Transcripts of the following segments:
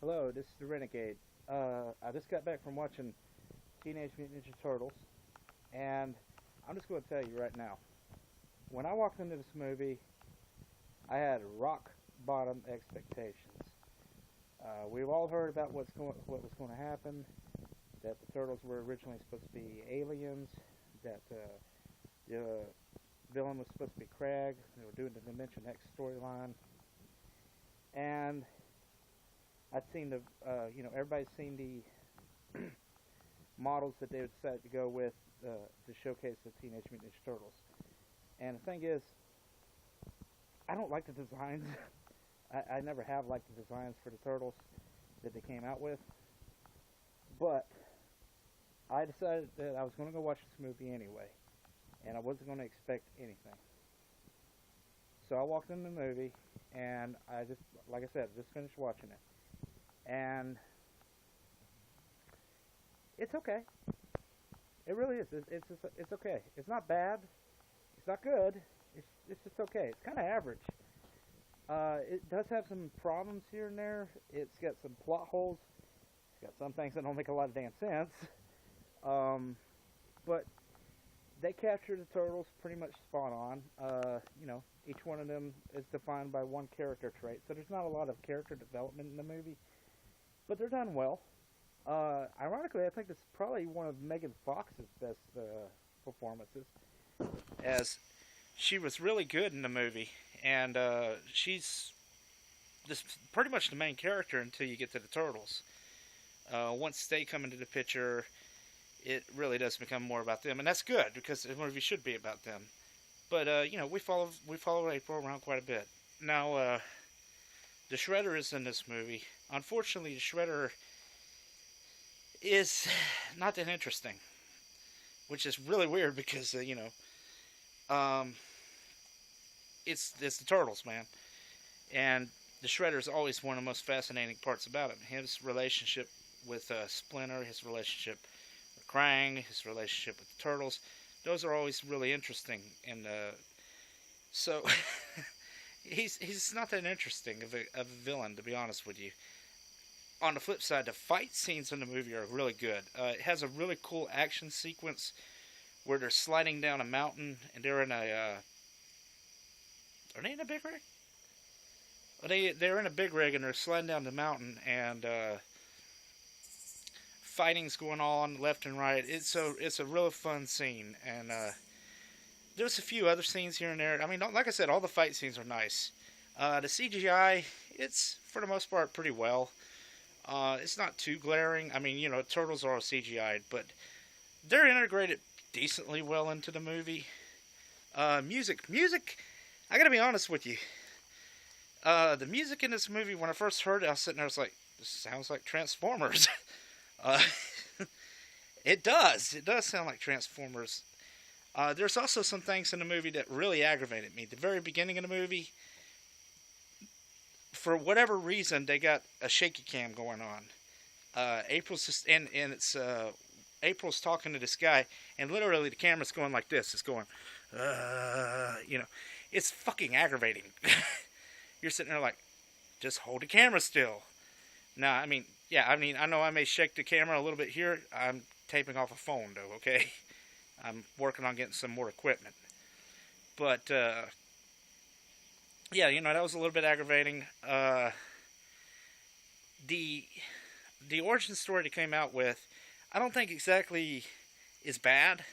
Hello, this is the Renegade. I just got back from watching Teenage Mutant Ninja Turtles, and I'm just going to tell you right now. When I walked into this movie, I had rock bottom expectations. We've all heard about what was going to happen. That the turtles were originally supposed to be aliens. That the villain was supposed to be Krag. They were doing the Dimension X storyline, and I'd seen everybody's seen the models that they decided to go with to showcase the Teenage Mutant Ninja Turtles. And the thing is, I don't like the designs. I never have liked the designs for the Turtles that they came out with. But I decided that I was going to go watch this movie anyway, and I wasn't going to expect anything. So I walked in the movie, and like I said, just finished watching it. And it's okay. It really is. It's okay. It's not bad. It's not good. It's just okay. It's kind of average. It does have some problems here and there. It's got some plot holes. It's got some things that don't make a lot of damn sense. But they capture the turtles pretty much spot on. Each one of them is defined by one character trait, so there's not a lot of character development in the movie. But they're done well. Ironically, I think this is probably one of Megan Fox's best performances, as she was really good in the movie, and she's pretty much the main character until you get to the Turtles. Once they come into the picture, it really does become more about them, and that's good because the movie should be about them. But we follow April around quite a bit. Now, the Shredder is in this movie. Unfortunately, the Shredder is not that interesting, which is really weird because it's the Turtles, man, and the Shredder is always one of the most fascinating parts about him. His relationship with Splinter, his relationship with Krang, his relationship with the Turtles, those are always really interesting, and so he's not that interesting of a villain, to be honest with you. On the flip side, the fight scenes in the movie are really good. It has a really cool action sequence where they're sliding down a mountain, and they're in a are they in a big rig? They're in a big rig, and they're sliding down the mountain, and fighting's going on left and right. It's a real fun scene, and there's a few other scenes here and there. I mean, like I said, all the fight scenes are nice. The CGI, it's for the most part pretty well. It's not too glaring. I mean, turtles are all CGI'd, but they're integrated decently well into the movie. Music. I gotta be honest with you. The music in this movie, when I first heard it, I was sitting there, I was like, this sounds like Transformers. It does sound like Transformers. There's also some things in the movie that really aggravated me. The very beginning of the movie, for whatever reason, they got a shaky cam going on. April's just, and it's, April's talking to this guy, and literally the camera's going like this. It's going, it's fucking aggravating. You're sitting there like, just hold the camera still. Nah, I know I may shake the camera a little bit here. I'm taping off a phone, though, okay? I'm working on getting some more equipment. But, that was a little bit aggravating. The origin story they came out with, I don't think exactly is bad.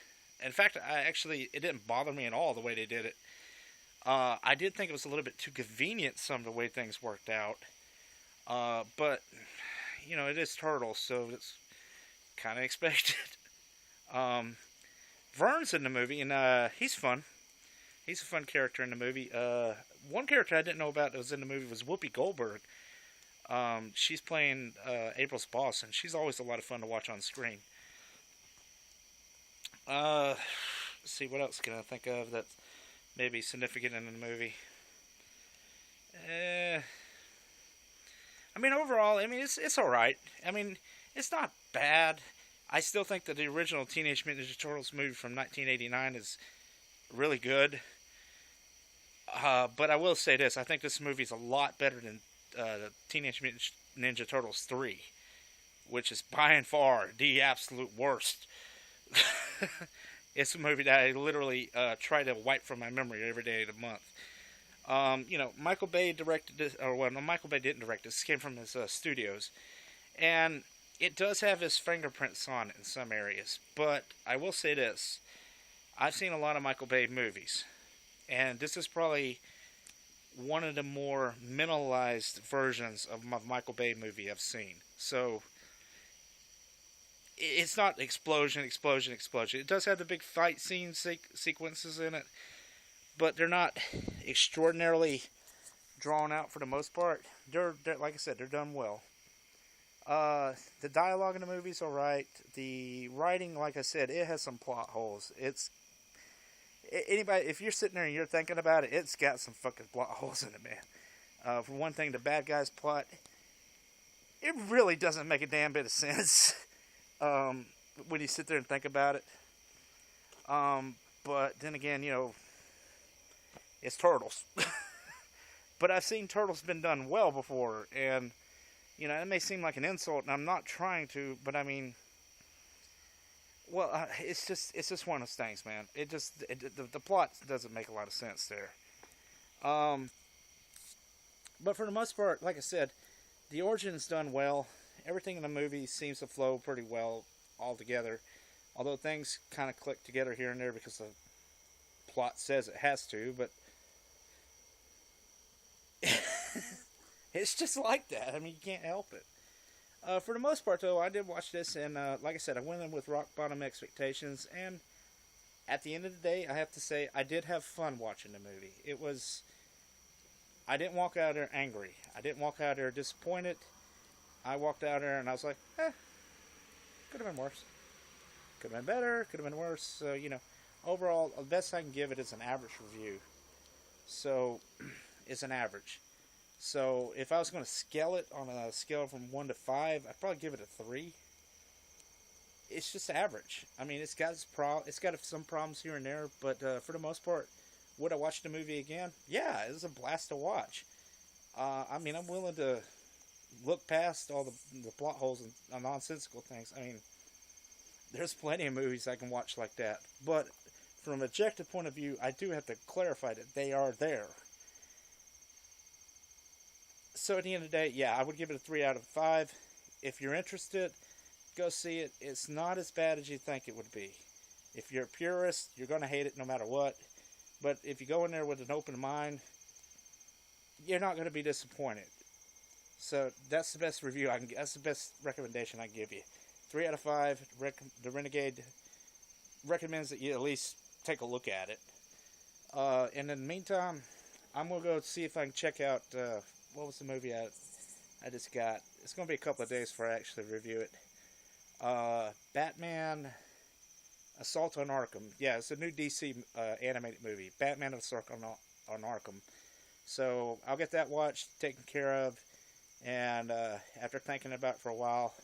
In fact, it didn't bother me at all the way they did it. I did think it was a little bit too convenient, some of the way things worked out. But, it is Turtles, so it's kind of expected. Vern's in the movie, and he's fun. He's a fun character in the movie. One character I didn't know about that was in the movie was Whoopi Goldberg. She's playing April's boss, and she's always a lot of fun to watch on screen. Let's see, what else can I think of that's maybe significant in the movie? Overall, it's alright. It's not bad. I still think that the original Teenage Mutant Ninja Turtles movie from 1989 is really good. But I will say this. I think this movie is a lot better than Teenage Mutant Ninja Turtles 3, which is by and far the absolute worst. It's a movie that I literally try to wipe from my memory every day of the month. Michael Bay directed this, or well, no, Michael Bay didn't direct this. This came from his studios, and it does have his fingerprints on it in some areas. But I will say this: I've seen a lot of Michael Bay movies, and this is probably one of the more minimalized versions of my Michael Bay movie I've seen. So it's not explosion, explosion, explosion. It does have the big fight scene sequences in it, but they're not extraordinarily drawn out for the most part. They're like I said, they're done well. The dialogue in the movie's alright. The writing, like I said, it has some plot holes. Anybody, if you're sitting there and you're thinking about it, it's got some fucking plot holes in it, man. For one thing, the bad guy's plot, it really doesn't make a damn bit of sense when you sit there and think about it. But then again, it's Turtles. But I've seen Turtles been done well before, and it may seem like an insult, and I'm not trying to, but I mean, well, it's just one of those things, man. The plot doesn't make a lot of sense there. But for the most part, like I said, the origin's done well. Everything in the movie seems to flow pretty well all together. Although things kind of click together here and there because the plot says it has to, but it's just like that. I mean, you can't help it. For the most part, though, I did watch this, and like I said, I went in with rock bottom expectations, and at the end of the day, I have to say, I did have fun watching the movie. I didn't walk out there angry. I didn't walk out there disappointed. I walked out there, and I was like, could have been worse. Could have been better, could have been worse. So, overall, the best I can give it is an average review. So, it's an average. So, if I was going to scale it on a scale from 1 to 5, I'd probably give it a 3. It's just average. I mean, it's got some problems here and there, but for the most part, would I watch the movie again? Yeah, it was a blast to watch. I mean, I'm willing to look past all the plot holes and nonsensical things. I mean, there's plenty of movies I can watch like that. But from an objective point of view, I do have to clarify that they are there. So at the end of the day, yeah, I would give it a 3 out of 5. If you're interested, go see it. It's not as bad as you think it would be. If you're a purist, you're going to hate it no matter what. But if you go in there with an open mind, you're not going to be disappointed. So that's the best review I can. That's the best recommendation I can give you. 3 out of 5. The Renegade recommends that you at least take a look at it. And in the meantime, I'm gonna go see if I can check out what was the movie I just got. It's gonna be a couple of days before I actually review it. Batman Assault on Arkham. Yeah, it's a new DC animated movie. Batman Assault on Arkham. So I'll get that watched, taken care of. And after thinking about it for a while,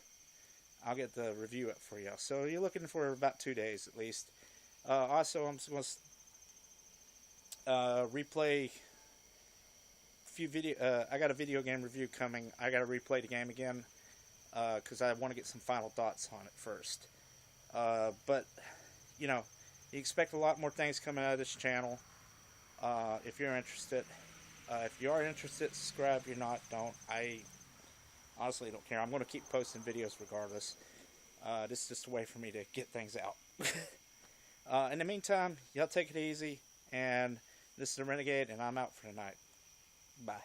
I'll get the review up for you. So you're looking for about 2 days at least. Also, I'm going to replay a few video. I got a video game review coming. I got to replay the game again because I want to get some final thoughts on it first. But you expect a lot more things coming out of this channel. If you're interested. If you are interested, subscribe. If you're not, don't. I honestly don't care. I'm going to keep posting videos regardless. This is just a way for me to get things out. In the meantime, y'all take it easy. And this is the Renegade, and I'm out for tonight. Bye.